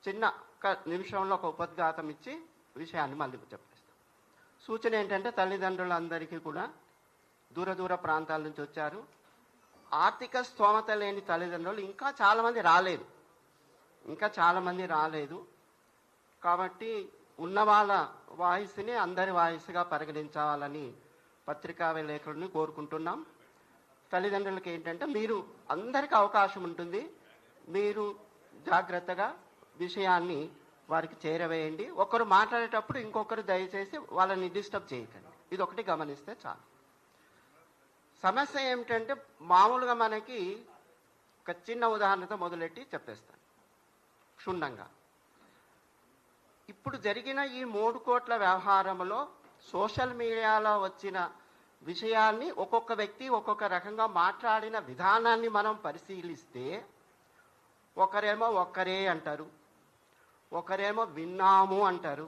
చిన్న ఒక నిమిషంలో ఒక ఉపద్ఘాతం ఇచ్చి విషయాన్ని మళ్ళీ చెప్పేస్తాం. సూచన ఏంటంటే తల్లిదండ్రులందరికీ కూడా దూర ప్రాంతాల నుంచి వచ్చారు. ఆర్థిక స్తోమత లేని తల్లిదండ్రులు ఇంకా చాలామంది రాలేదు. కాబట్టి ఉన్న వాళ్ళ వాయిస్ని అందరి వాయిస్గా పరిగణించాలని పత్రికా విలేకరుని కోరుకుంటున్నాం. తల్లిదండ్రులకి ఏంటంటే మీరు అందరికీ అవకాశం ఉంటుంది, మీరు జాగ్రత్తగా విషయాన్ని వారికి చేరవేయండి. ఒకరు మాట్లాడేటప్పుడు ఇంకొకరు దయచేసి వాళ్ళని డిస్టర్బ్ చేయకండి. ఇది ఒకటి గమనిస్తే చాలు. సమస్య ఏమిటంటే మామూలుగా మనకి ఒక చిన్న ఉదాహరణతో మొదలెట్టి చెప్పేస్తాను క్షుణ్ణంగా. ఇప్పుడు జరిగిన ఈ 3 కోట్ల వ్యవహారంలో సోషల్ మీడియాలో వచ్చిన విషయాన్ని ఒక్కొక్క వ్యక్తి ఒక్కొక్క రకంగా మాట్లాడిన విధానాన్ని మనం పరిశీలిస్తే ఒకరేమో ఒక్కరే అంటారు, ఒకరేమో విన్నాము అంటారు,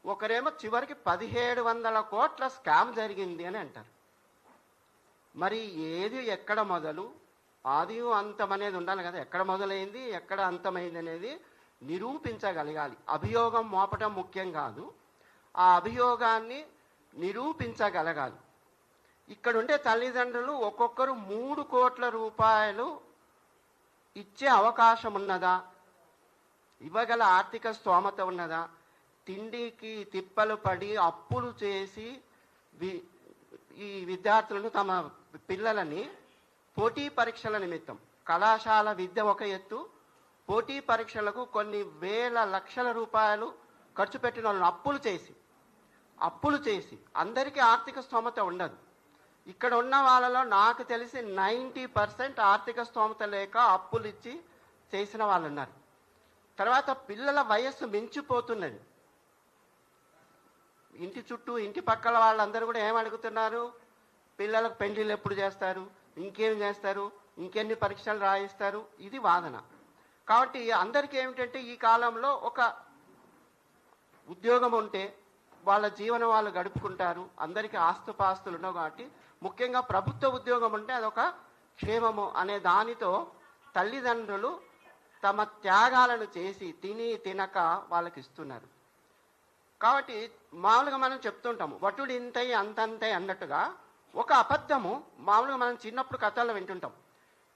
ఒకరేమో చివరికి 1700 కోట్ల స్కామ్ జరిగింది అని అంటారు. మరి ఏది ఎక్కడ మొదలు, ఆది అంతం అనేది ఉండాలి కదా. ఎక్కడ మొదలైంది ఎక్కడ అంతమైంది అనేది నిరూపించగలగాలి. అభియోగం మోపటం ముఖ్యం కాదు, ఆ అభియోగాన్ని నిరూపించగలగాలి. ఇక్కడుండే తల్లిదండ్రులు ఒక్కొక్కరు 3 కోట్ల రూపాయలు ఇచ్చే అవకాశం ఉన్నదా, ఇవ్వగల ఆర్థిక స్తోమత ఉన్నదా? తిండికి తిప్పలు పడి అప్పులు చేసి ఈ విద్యార్థులను తమ పిల్లలని పోటీ పరీక్షల నిమిత్తం, కళాశాల విద్య ఒక ఎత్తు, పోటీ పరీక్షలకు కొన్ని వేల లక్షల రూపాయలు ఖర్చు పెట్టిన వాళ్ళని అప్పులు చేసి అందరికీ ఆర్థిక స్తోమత ఉండదు. ఇక్కడ ఉన్న వాళ్ళలో నాకు తెలిసి 90% ఆర్థిక స్తోమత లేక అప్పులు ఇచ్చి చేసిన వాళ్ళు ఉన్నారు. తర్వాత పిల్లల వయస్సు మించిపోతున్నది. ఇంటి చుట్టూ ఇంటి పక్కల వాళ్ళందరూ కూడా ఏమడుగుతున్నారు, పిల్లలకు పెళ్లిళ్ళు ఎప్పుడు చేస్తారు, ఇంకేం చేస్తారు, ఇంకెన్ని పరీక్షలు రాయిస్తారు, ఇది వాదన. కాబట్టి అందరికీ ఏమిటంటే ఈ కాలంలో ఒక ఉద్యోగం ఉంటే వాళ్ళ జీవనం వాళ్ళు గడుపుకుంటారు, అందరికీ ఆస్తుపాస్తులు ఉండవు. కాబట్టి ముఖ్యంగా ప్రభుత్వ ఉద్యోగం ఉంటే అదొక క్షేమము అనే దానితో తల్లిదండ్రులు తమ త్యాగాలను చేసి తిని తినక వాళ్ళకి ఇస్తున్నారు. కాబట్టి మామూలుగా మనం చెప్తుంటాము వటుడు ఇంతై అంతంతే అన్నట్టుగా ఒక అబద్ధము మామూలుగా మనం చిన్నప్పుడు కథల్లో వింటుంటాం.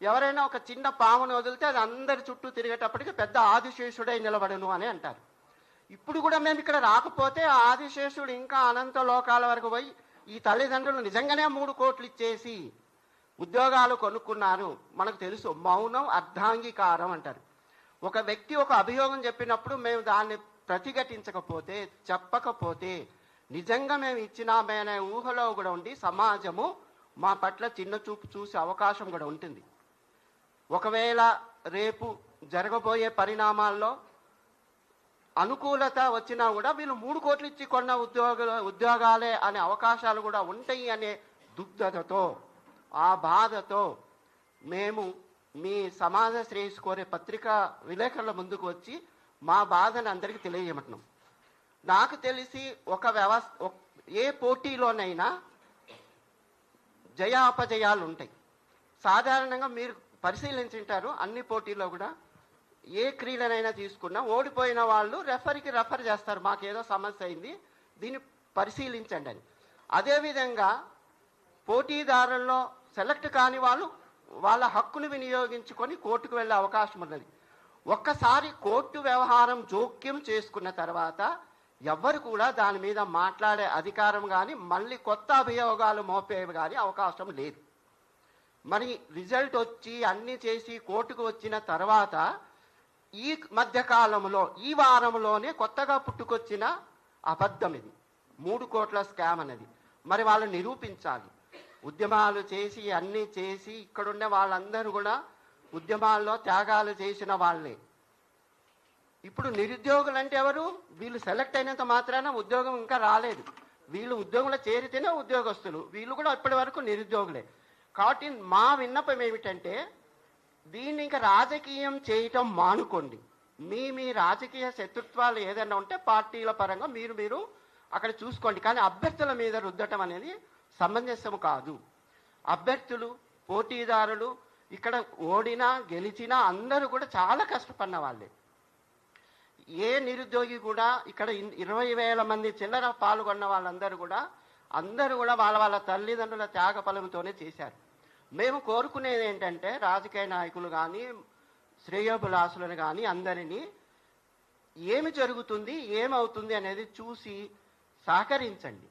ఎవరైనా ఒక చిన్న పామును వదిలితే అది అందరి చుట్టూ తిరిగేటప్పటికి పెద్ద ఆదిశేషుడై నిలబడును అని అంటారు. ఇప్పుడు కూడా మేము ఇక్కడ రాకపోతే ఆదిశేషుడు ఇంకా అనంత లోకాల వరకు పోయి ఈ తల్లిదండ్రులు నిజంగానే 3 కోట్లు ఇచ్చేసి ఉద్యోగాలు కొనుక్కున్నారు. మనకు తెలుసు మౌనం అర్ధాంగీకారం అంటారు. ఒక వ్యక్తి ఒక అభియోగం చెప్పినప్పుడు మేము దాన్ని ప్రతిఘటించకపోతే చెప్పకపోతే నిజంగా మేము ఇచ్చినామనే ఊహలో కూడా ఉండి సమాజము మా పట్ల చిన్న చూపు చూసే అవకాశం కూడా ఉంటుంది. ఒకవేళ రేపు జరగబోయే పరిణామాల్లో అనుకూలత వచ్చినా కూడా వీళ్ళు 3 కోట్లు ఇచ్చి కొన్న ఉద్యోగాలే అనే అవకాశాలు కూడా ఉంటాయి అనే దుగ్ధతతో ఆ బాధతో మేము మీ సమాజ శ్రేయస్సు కోరే పత్రికా విలేకరుల ముందుకు వచ్చి మా బాధను అందరికీ తెలియజేయమంటున్నాం. నాకు తెలిసి ఒక వ్యవస్థ ఏ పోటీలోనైనా జయాపజయాలు ఉంటాయి. సాధారణంగా మీరు పరిశీలించుంటారు, అన్ని పోటీల్లో కూడా ఏ క్రీడనైనా తీసుకున్నా ఓడిపోయిన వాళ్ళు రెఫరీకి రెఫర్ చేస్తారు, మాకేదో సమస్య అయింది దీన్ని పరిశీలించండి అని. అదేవిధంగా పోటీదారుల్లో సెలెక్ట్ కాని వాళ్ళు వాళ్ళ హక్కును వినియోగించుకొని కోర్టుకు వెళ్ళే అవకాశం ఉన్నది. ఒక్కసారి కోర్టు వ్యవహారం జోక్యం చేసుకున్న తర్వాత ఎవ్వరు కూడా దాని మీద మాట్లాడే అధికారం కానీ మళ్ళీ కొత్త అభియోగాలు మోపేవి కానీ అవకాశం లేదు. మరి రిజల్ట్ వచ్చి అన్నీ చేసి కోర్టుకు వచ్చిన తర్వాత ఈ మధ్యకాలంలో ఈ వారంలోనే కొత్తగా పుట్టుకొచ్చిన అబద్ధం ఇది 3 కోట్ల స్కామ్ అనేది. మరి వాళ్ళు నిరూపించాలి. ఉద్యమాలు చేసి అన్నీ చేసి ఇక్కడున్న వాళ్ళందరూ కూడా ఉద్యమాల్లో త్యాగాలు చేసిన వాళ్ళే. ఇప్పుడు నిరుద్యోగులు అంటే ఎవరు? వీళ్ళు సెలెక్ట్ అయినంత మాత్రాన ఉద్యోగం ఇంకా రాలేదు. వీళ్ళు ఉద్యోగంలో చేరితేనే ఉద్యోగస్తులు, వీళ్ళు కూడా ఇప్పటి వరకు నిరుద్యోగులే. కాబట్టి మా విన్నపం ఏమిటంటే దీన్ని ఇంకా రాజకీయం చేయటం మానుకోండి. మీ రాజకీయ శత్రుత్వాలు ఏదైనా ఉంటే పార్టీల పరంగా మీరు అక్కడ చూసుకోండి, కానీ అభ్యర్థుల మీద రుద్దటం అనేది సమంజసం కాదు. అభ్యర్థులు పోటీదారులు ఇక్కడ ఓడినా గెలిచినా అందరూ కూడా చాలా కష్టపడిన వాళ్ళే. ఏ నిరుద్యోగి కూడా ఇక్కడ 20,000 మంది చిల్లర పాల్గొన్న వాళ్ళందరూ కూడా వాళ్ళ వాళ్ళ తల్లిదండ్రుల త్యాగ ఫలంతోనే చేశారు. మేము కోరుకునేది ఏంటంటే రాజకీయ నాయకులు కానీ శ్రేయోభిలాసులను కానీ అందరినీ ఏమి జరుగుతుంది ఏమవుతుంది అనేది చూసి సహకరించండి.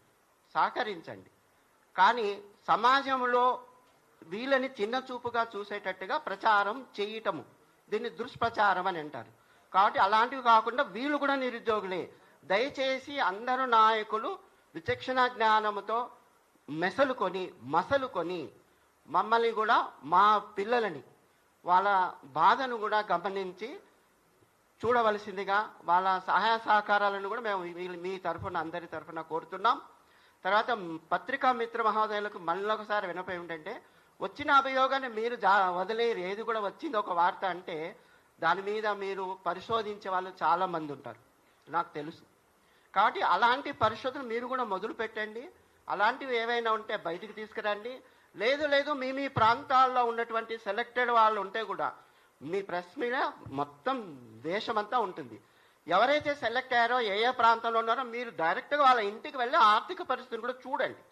కానీ సమాజంలో వీళ్ళని చిన్న చూపుగా చూసేటట్టుగా ప్రచారం చేయటము, దీన్ని దుష్ప్రచారం అని అంటారు. కాబట్టి అలాంటివి కాకుండా వీళ్ళు కూడా నిరుద్యోగులే. దయచేసి అందరూ నాయకులు విచక్షణ జ్ఞానముతో మసలుకొని మమ్మల్ని కూడా మా పిల్లలని వాళ్ళ బాధను కూడా గమనించి చూడవలసిందిగా వాళ్ళ సహాయ సహకారాలను కూడా మేము మీ తరఫున అందరి తరఫున కోరుతున్నాం. తర్వాత పత్రికా మిత్ర మహోదయులకు మళ్ళీ ఒకసారి వినపై ఏంటంటే, వచ్చిన అభియోగాన్ని మీరు వదిలేరు. ఏది కూడా వచ్చింది ఒక వార్త అంటే దాని మీద మీరు పరిశోధించే వాళ్ళు చాలామంది ఉంటారు, నాకు తెలుసు. కాబట్టి అలాంటి పరిశోధన మీరు కూడా మొదలు పెట్టండి. అలాంటివి ఏవైనా ఉంటే బయటికి తీసుకురండి. లేదు మీ ప్రాంతాల్లో ఉన్నటువంటి సెలెక్టెడ్ వాళ్ళు ఉంటే కూడా మీ ప్రెస్ మీద మొత్తం దేశమంతా ఉంటుంది. ఎవరైతే సెలెక్ట్ అయ్యారో ఏ ప్రాంతంలో ఉన్నారో మీరు డైరెక్ట్గా వాళ్ళ ఇంటికి వెళ్ళి ఆర్థిక పరిస్థితులు కూడా చూడండి,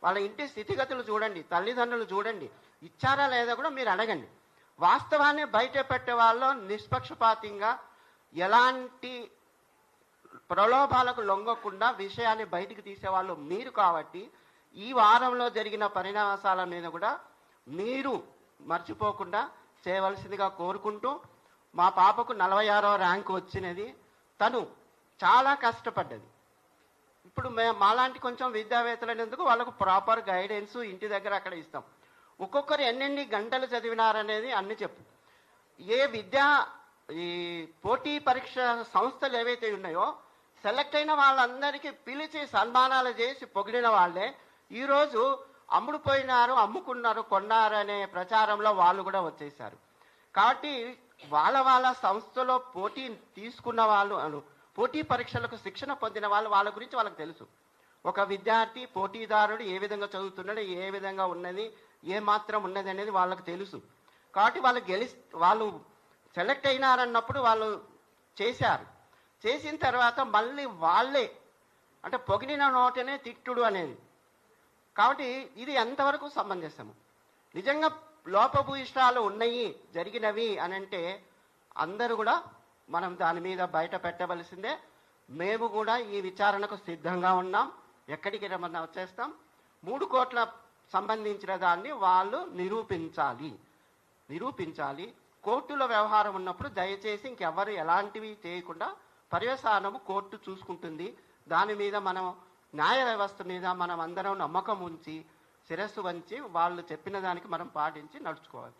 వాళ్ళ ఇంటి స్థితిగతులు చూడండి, తల్లిదండ్రులు చూడండి, ఇచ్చారా లేదా కూడా మీరు అడగండి. వాస్తవాన్ని బయట పెట్టే వాళ్ళు నిష్పక్షపాతంగా ఎలాంటి ప్రలోభాలకు లొంగకుండా విషయాన్ని బయటికి తీసేవాళ్ళు మీరు. కాబట్టి ఈ వారంలో జరిగిన పరిణామాల మీద కూడా మీరు మర్చిపోకుండా చేయవలసిందిగా కోరుకుంటూ, మా పాపకు 46వ ర్యాంకు వచ్చినది. తను చాలా కష్టపడ్డది. ఇప్పుడు మాలాంటి కొంచెం విద్యావేత్తలైనందుకు వాళ్ళకు ప్రాపర్ గైడెన్స్ ఇంటి దగ్గర అక్కడ ఇస్తాం. ఒక్కొక్కరు ఎన్నెన్ని గంటలు చదివినారనేది అన్ని చెప్పు. ఈ పోటీ పరీక్ష సంస్థలు ఏవైతే ఉన్నాయో సెలెక్ట్ అయిన వాళ్ళందరికీ పిలిచి సన్మానాలు చేసి పొగిడిన వాళ్ళే ఈరోజు అమ్ముకున్నారు, కొన్నారు అనే ప్రచారంలో వాళ్ళు కూడా వచ్చేసారు. కాబట్టి వాళ్ళ సంస్థలో పోటీ తీసుకున్న వాళ్ళు, పోటీ పరీక్షలకు శిక్షణ పొందిన వాళ్ళ గురించి వాళ్ళకి తెలుసు. ఒక విద్యార్థి పోటీదారుడు ఏ విధంగా చదువుతున్నాడు, ఏ విధంగా ఉన్నది, ఏ మాత్రం ఉన్నది అనేది వాళ్ళకు తెలుసు. కాబట్టి వాళ్ళు సెలెక్ట్ అయినారన్నప్పుడు వాళ్ళు చేసిన తర్వాత మళ్ళీ వాళ్ళే అంటే పొగిడిన నోటనే తిట్టుడు అనేది. కాబట్టి ఇది ఎంతవరకు సమంజసము? నిజంగా లోపభూయిష్టాలు ఉన్నాయి జరిగినవి అని అంటే అందరూ కూడా మనం దాని మీద బయట పెట్టవలసిందే. మేము కూడా ఈ విచారణకు సిద్ధంగా ఉన్నాం. ఎక్కడికి రమ్మన్నా వచ్చేస్తాం. 3 కోట్ల సంబంధించిన దాన్ని వాళ్ళు నిరూపించాలి. కోర్టులో వ్యవహారం ఉన్నప్పుడు దయచేసి ఇంకెవరు ఎలాంటివి చేయకుండా పర్యవసానము కోర్టు చూసుకుంటుంది. దాని మీద మనం న్యాయ వ్యవస్థ మీద మనం అందరం నమ్మకం ఉంచి శిరస్సు వంచి వాళ్ళు చెప్పిన దానికి మనం పాటించి నడుచుకోవాలి.